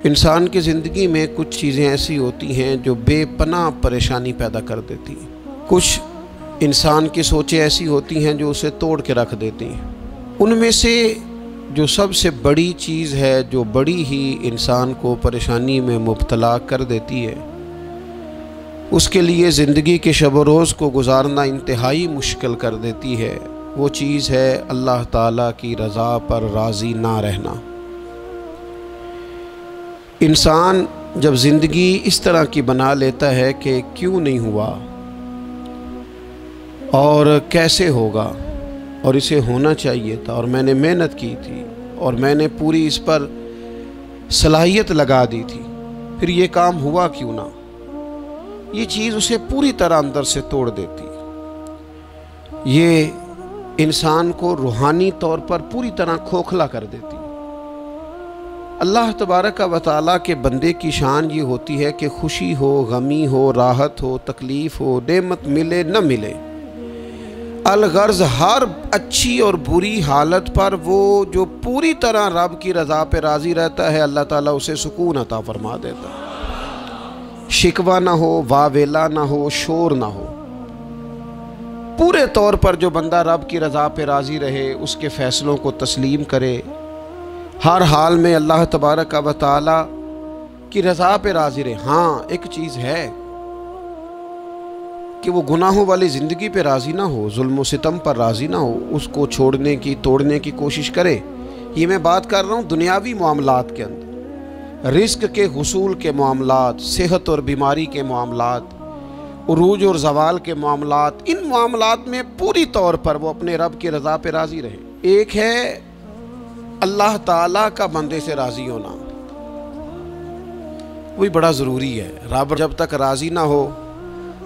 انسان کی زندگی میں کچھ چیزیں ایسی ہوتی ہیں جو بے پناہ پریشانی پیدا کر دیتی ہیں۔ کچھ انسان کی سوچیں ایسی ہوتی ہیں جو اسے توڑ کے رکھ دیتی ہیں۔ ان میں سے جو سب سے بڑی چیز ہے، جو بڑی ہی انسان کو پریشانی میں مبتلا کر دیتی ہے، اس کے لیے زندگی کے شب و روز کو گزارنا انتہائی مشکل کر دیتی ہے، وہ چیز ہے اللہ تعالیٰ کی رضا پر راضی نہ رہنا۔ انسان جب زندگی اس طرح کی بنا لیتا ہے کہ کیوں نہیں ہوا اور کیسے ہوگا اور اسے ہونا چاہیے تھا اور میں نے محنت کی تھی اور میں نے پوری اس پر صلاحیت لگا دی تھی، پھر یہ کام ہوا کیوں نہ، یہ چیز اسے پوری طرح اندر سے توڑ دیتی، یہ انسان کو روحانی طور پر پوری طرح کھوکھلا کر دیتی۔ اللہ تبارک و تعالیٰ کے بندے کی شان یہ ہوتی ہے کہ خوشی ہو، غمی ہو، راحت ہو، تکلیف ہو، نعمت ملے نہ ملے، الغرض ہر اچھی اور بری حالت پر وہ جو پوری طرح رب کی رضا پہ راضی رہتا ہے، اللہ تعالیٰ اسے سکون عطا فرما دیتا ہے۔ شکوہ نہ ہو، واویلا نہ ہو، شور نہ ہو، پورے طور پر جو بندہ رب کی رضا پہ راضی رہے، اس کے فیصلوں کو تسلیم کرے، ہر حال میں اللہ تبارک و تعالیٰ کی رضا پہ راضی رہے۔ ہاں ایک چیز ہے کہ وہ گناہوں والی زندگی پہ راضی نہ ہو، ظلم و ستم پر راضی نہ ہو، اس کو چھوڑنے کی، توڑنے کی کوشش کرے۔ یہ میں بات کر رہا ہوں دنیاوی معاملات کے اندر، رزق کے حصول کے معاملات، صحت اور بیماری کے معاملات، عروج اور زوال کے معاملات، ان معاملات میں پوری طور پر وہ اپنے رب کی رضا پہ راضی رہے۔ ایک ہے اللہ تعالیٰ کا بندے سے راضی ہونا، وہی بڑا ضروری ہے۔ رب جب تک راضی نہ ہو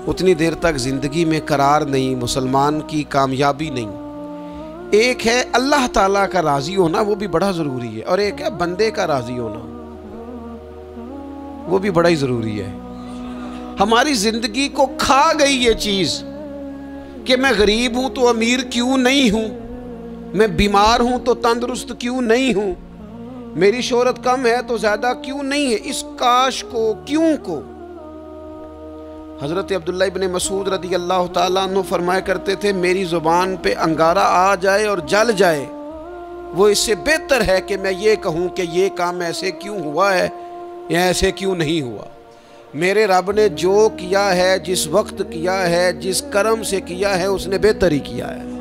اتنی دیر تک زندگی میں قرار نہیں، مسلمان کی کامیابی نہیں۔ ایک ہے اللہ تعالیٰ کا راضی ہونا، وہ بھی بڑا ضروری ہے، اور ایک ہے بندے کا راضی ہونا، وہ بھی بڑا ہی ضروری ہے۔ ہماری زندگی کو کھا گئی یہ چیز کہ میں غریب ہوں تو امیر کیوں نہیں ہوں، میں بیمار ہوں تو تندرست کیوں نہیں ہوں، میری شہرت کم ہے تو زیادہ کیوں نہیں ہے، اس کاش کو، کیوں کو۔ حضرت عبداللہ ابن مسعود رضی اللہ تعالیٰ عنہ فرمایا کرتے تھے، میری زبان پہ انگارہ آ جائے اور جل جائے، وہ اس سے بہتر ہے کہ میں یہ کہوں کہ یہ کام ایسے کیوں ہوا ہے یا ایسے کیوں نہیں ہوا۔ میرے رب نے جو کیا ہے، جس وقت کیا ہے، جس کرم سے کیا ہے، اس نے بہتر ہی کیا ہے۔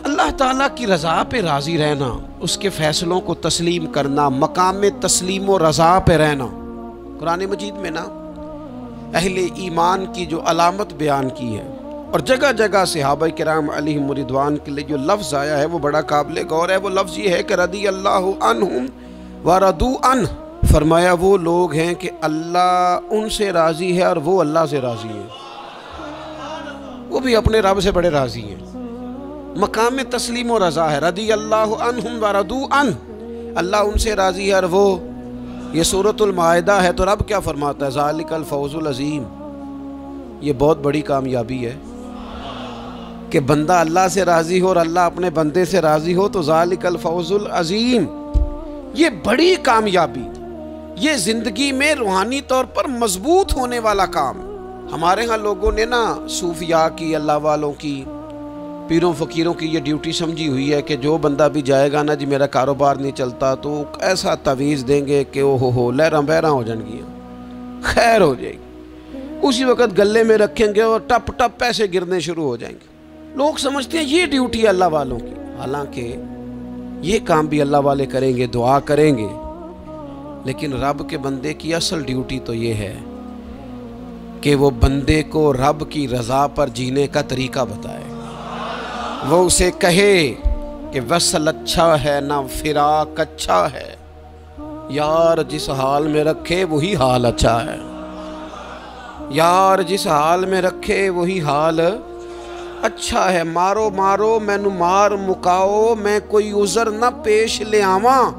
اللہ تعالیٰ کی رضا پہ راضی رہنا، اس کے فیصلوں کو تسلیم کرنا، مقام تسلیم و رضا پہ رہنا۔ قرآن مجید میں نا اہل ایمان کی جو علامت بیان کی ہے، اور جگہ جگہ صحابہ کرام علیہم رضوان کے لیے جو لفظ آیا ہے وہ بڑا قابل غور ہے۔ وہ لفظ یہ ہے کہ رضی اللہ عنہم ورضوا عنہ، فرمایا وہ لوگ ہیں کہ اللہ ان سے راضی ہے اور وہ اللہ سے راضی ہیں، وہ بھی اپنے رب سے بڑے راضی ہیں۔ مقام تسلیم و رضا ہے، رضی اللہ عنہم ورضوا عنہ، اللہ ان سے راضی ہے اور وہ، یہ سورۃ المائدہ ہے۔ تو رب کیا فرماتا ہے؟ ذالک الفوز العظیم، یہ بہت بڑی کامیابی ہے کہ بندہ اللہ سے راضی ہو اور اللہ اپنے بندے سے راضی ہو، تو ذالک الفوز العظیم، یہ بڑی کامیابی، یہ زندگی میں روحانی طور پر مضبوط ہونے والا کام۔ ہمارے ہاں لوگوں نے نا صوفیاء کی، اللہ والوں کی، پیروں فقیروں کی یہ ڈیوٹی سمجھی ہوئی ہے کہ جو بندہ بھی جائے گا نا، جی میرا کاروبار نہیں چلتا، تو ایسا تعویذ دیں گے کہ او ہو لہراں بہراں ہو جان گیا، خیر ہو جائے گی، اسی وقت گلے میں رکھیں گے اور ٹپ ٹپ پیسے گرنے شروع ہو جائیں گے۔ لوگ سمجھتے ہیں یہ ڈیوٹی ہے اللہ والوں کی، حالانکہ یہ کام بھی اللہ والے کریں گے، دعا کریں گے، لیکن رب کے بندے کی اصل ڈیوٹی تو یہ ہے کہ وہ بندے کو رب کی رضا پر جینے کا طریقہ بتائے، وہ اسے کہے کہ وصل اچھا ہے نہ فراق اچھا ہے، یار جس حال میں رکھے وہی حال اچھا ہے، یار جس حال میں رکھے وہی حال اچھا ہے، مارو مارو مینو مار مکاؤ، میں کوئی عذر نہ پیش لے آواں،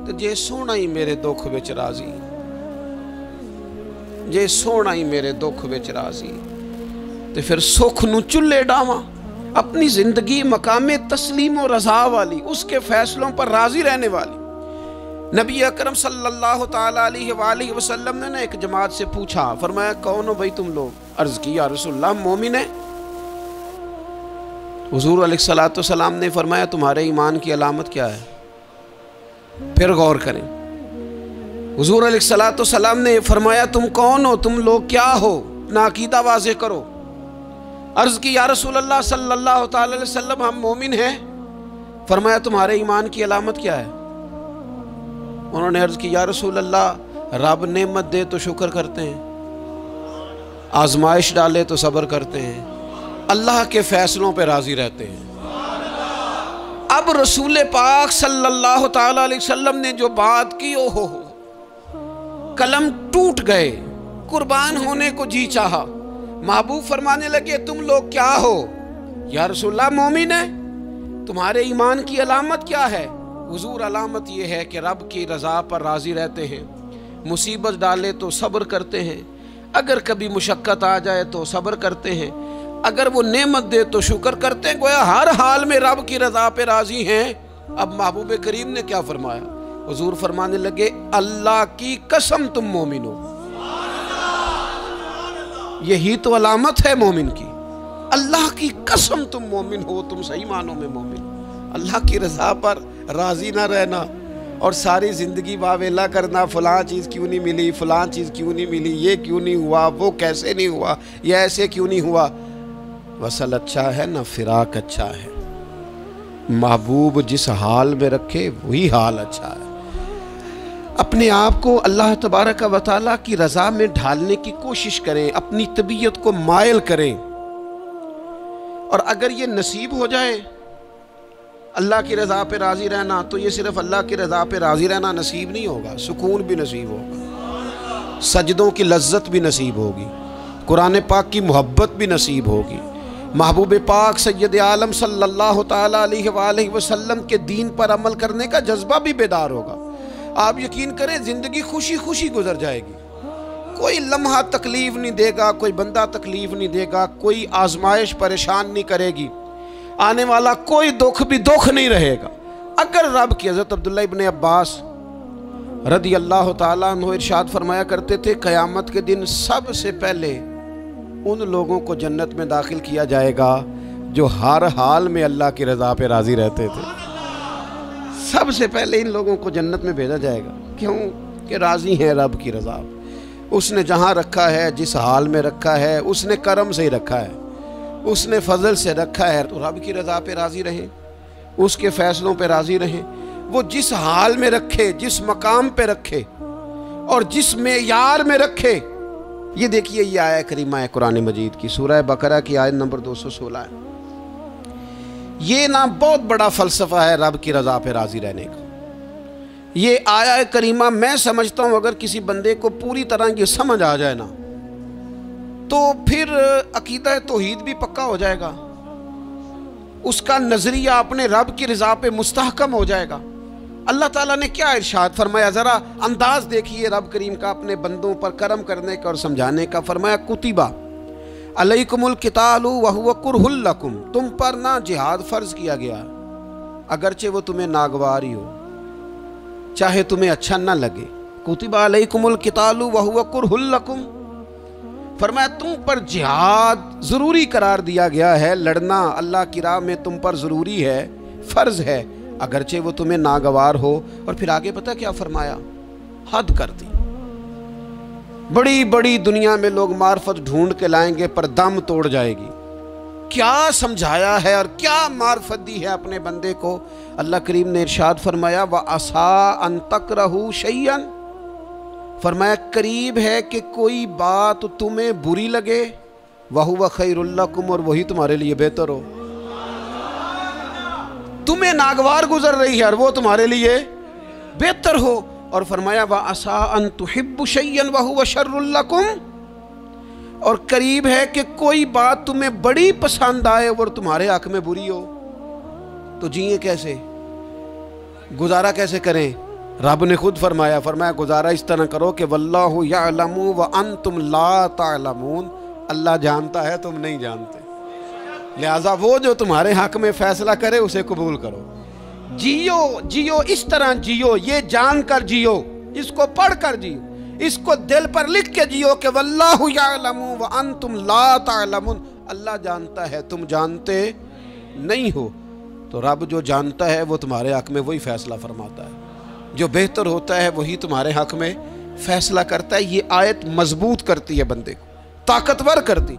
تو جے سونا ہی میرے دکھ وچ راضی، جے سونا ہی میرے دکھ وچ راضی، تو پھر سکھ نو چلے ڈاواں۔ اپنی زندگی مقام تسلیم و رضا والی، اس کے فیصلوں پر راضی رہنے والی، نبی اکرم صلی اللہ تعالیٰ علیہ وآلہ وسلم نے ایک جماعت سے پوچھا، فرمایا کون ہو بھائی تم لوگ؟ عرض کی یا رسول اللہ مومن ہے۔ حضور علیہ السلام نے فرمایا تمہارے ایمان کی علامت کیا ہے؟ پھر غور کریں، حضور علیہ السلام نے فرمایا تم کون ہو، تم لوگ کیا ہو، اپنا عقیدہ واضح کرو۔ عرض کی یا رسول اللہ صلی اللہ تعالی علیہ وسلم ہم مومن ہیں۔ فرمایا تمہارے ایمان کی علامت کیا ہے؟ انہوں نے عرض کی یا رسول اللہ رب نعمت دے تو شکر کرتے ہیں، آزمائش ڈالے تو صبر کرتے ہیں، اللہ کے فیصلوں پہ راضی رہتے ہیں۔ اب رسول پاک صلی اللہ تعالی علیہ وسلم نے جو بات کی ہو قلم ٹوٹ گئے، قربان ہونے کو جی چاہا۔ محبوب فرمانے لگے تم لوگ کیا ہو؟ یا رسول اللہ مومن ہے۔ تمہارے ایمان کی علامت کیا ہے؟ حضور علامت یہ ہے کہ رب کی رضا پر راضی رہتے ہیں، مصیبت ڈالے تو صبر کرتے ہیں، اگر کبھی مشقت آ جائے تو صبر کرتے ہیں، اگر وہ نعمت دے تو شکر کرتے ہیں، گویا ہر حال میں رب کی رضا پہ راضی ہیں۔ اب محبوب کریم نے کیا فرمایا؟ حضور فرمانے لگے اللہ کی قسم تم مومن ہو۔ یہی تو علامت ہے مومن کی، اللہ کی قسم تم مومن ہو، تم صحیح معنوں میں مومن ہو۔ اللہ کی رضا پر راضی نہ رہنا اور ساری زندگی واویلا کرنا، فلاں چیز کیوں نہیں ملی، فلاں چیز کیوں نہیں ملی، یہ کیوں نہیں ہوا، وہ کیسے نہیں ہوا، یہ ایسے کیوں نہیں ہوا۔ وصل اچھا ہے نہ فراق اچھا ہے، محبوب جس حال میں رکھے وہی حال اچھا ہے۔ اپنے آپ کو اللہ تبارک و تعالیٰ کی رضا میں ڈھالنے کی کوشش کریں، اپنی طبیعت کو مائل کریں، اور اگر یہ نصیب ہو جائے اللہ کی رضا پہ راضی رہنا، تو یہ صرف اللہ کی رضا پہ راضی رہنا نصیب نہیں ہوگا، سکون بھی نصیب ہوگا، سجدوں کی لذت بھی نصیب ہوگی، قرآن پاک کی محبت بھی نصیب ہوگی، محبوب پاک سید عالم صلی اللہ تعالیٰ علیہ وآلہ وسلم کے دین پر عمل کرنے کا جذبہ بھی بیدار ہوگا۔ آپ یقین کریں زندگی خوشی خوشی گزر جائے گی، کوئی لمحہ تکلیف نہیں دے گا، کوئی بندہ تکلیف نہیں دے گا، کوئی آزمائش پریشان نہیں کرے گی، آنے والا کوئی دکھ بھی دکھ نہیں رہے گا۔ اگر رب کی حضرت عبداللہ ابن عباس رضی اللہ تعالیٰ عنہ ارشاد فرمایا کرتے تھے قیامت کے دن سب سے پہلے ان لوگوں کو جنت میں داخل کیا جائے گا جو ہر حال میں اللہ کی رضا پہ راضی رہتے تھے۔ سب سے پہلے ان لوگوں کو جنت میں بھیجا جائے گا، کیوں کہ راضی ہیں رب کی رضا۔ اس نے جہاں رکھا ہے، جس حال میں رکھا ہے، اس نے کرم سے ہی رکھا ہے، اس نے فضل سے رکھا ہے، تو رب کی رضا پہ راضی رہیں، اس کے فیصلوں پہ راضی رہیں۔ وہ جس حال میں رکھے، جس مقام پہ رکھے اور جس معیار میں رکھے۔ یہ دیکھیے یہ آیت کریمہ ہے قرآن مجید کی، سورہ بقرہ کی آیت نمبر 216 ہے۔ یہ نا بہت بڑا فلسفہ ہے رب کی رضا پہ راضی رہنے کا۔ یہ آیت کریمہ میں سمجھتا ہوں اگر کسی بندے کو پوری طرح یہ سمجھ آ جائے نا تو پھر عقیدہ توحید بھی پکا ہو جائے گا، اس کا نظریہ اپنے رب کی رضا پہ مستحکم ہو جائے گا۔ اللہ تعالیٰ نے کیا ارشاد فرمایا، ذرا انداز دیکھیے رب کریم کا اپنے بندوں پر کرم کرنے کا اور سمجھانے کا۔ فرمایا کتبہ علیکم القتال وہو کرہ لکم، تم پر نہ جہاد فرض کیا گیا اگرچہ وہ تمہیں ناگواری ہو، چاہے تمہیں اچھا نہ لگے۔ کتبہ علیکم القتال وہو کرہ لکم، فرمایا تم پر جہاد ضروری قرار دیا گیا ہے، لڑنا اللہ کی راہ میں تم پر ضروری ہے، فرض ہے، اگرچہ وہ تمہیں ناگوار ہو۔ اور پھر آگے پتہ کیا فرمایا، حد کر دی۔ بڑی بڑی دنیا میں لوگ معرفت ڈھونڈ کے لائیں گے پر دم توڑ جائے گی۔ کیا سمجھایا ہے اور کیا معرفت دی ہے اپنے بندے کو۔ اللہ کریم نے ارشاد فرمایا وَعَسَىٰ أَن تَكْرَهُوا شَيْئًا، فرمایا قریب ہے کہ کوئی بات تمہیں بری لگے، وَهُوَ خَيْرٌ لَكُمْ، اور وہی تمہارے لیے بہتر ہو۔ تمہیں ناگوار گزر رہی ہے اور وہ تمہارے لیے بہتر ہو۔ اور فرمایا وَعَسَىٰ أَن تُحِبُّوا شَيْئًا وَهُوَ شَرٌّ لَكُمْ، اور قریب ہے کہ کوئی بات تمہیں بڑی پسند آئے اور تمہارے حق میں بری ہو۔ تو جئیں کیسے، گزارا کیسے کریں؟ رب نے خود فرمایا گزارا اس طرح کرو کہ واللہ یعلم وانتم لا تعلمون، اللہ جانتا ہے تم نہیں جانتے، لہٰذا وہ جو تمہارے حق میں فیصلہ کرے اسے قبول کرو۔ جیو جیو اس طرح جیو، یہ جان کر جیو، اس کو پڑھ کر جیو، اس کو دل پر لکھ کے جیو کہ واللہ یعلم وانتم لا تعلمون، اللہ جانتا ہے تم جانتے نہیں ہو۔ تو رب جو جانتا ہے وہ تمہارے حق میں وہی فیصلہ فرماتا ہے، جو بہتر ہوتا ہے وہی تمہارے حق میں فیصلہ کرتا ہے۔ یہ آیت مضبوط کرتی ہے بندے کو، طاقتور کرتی۔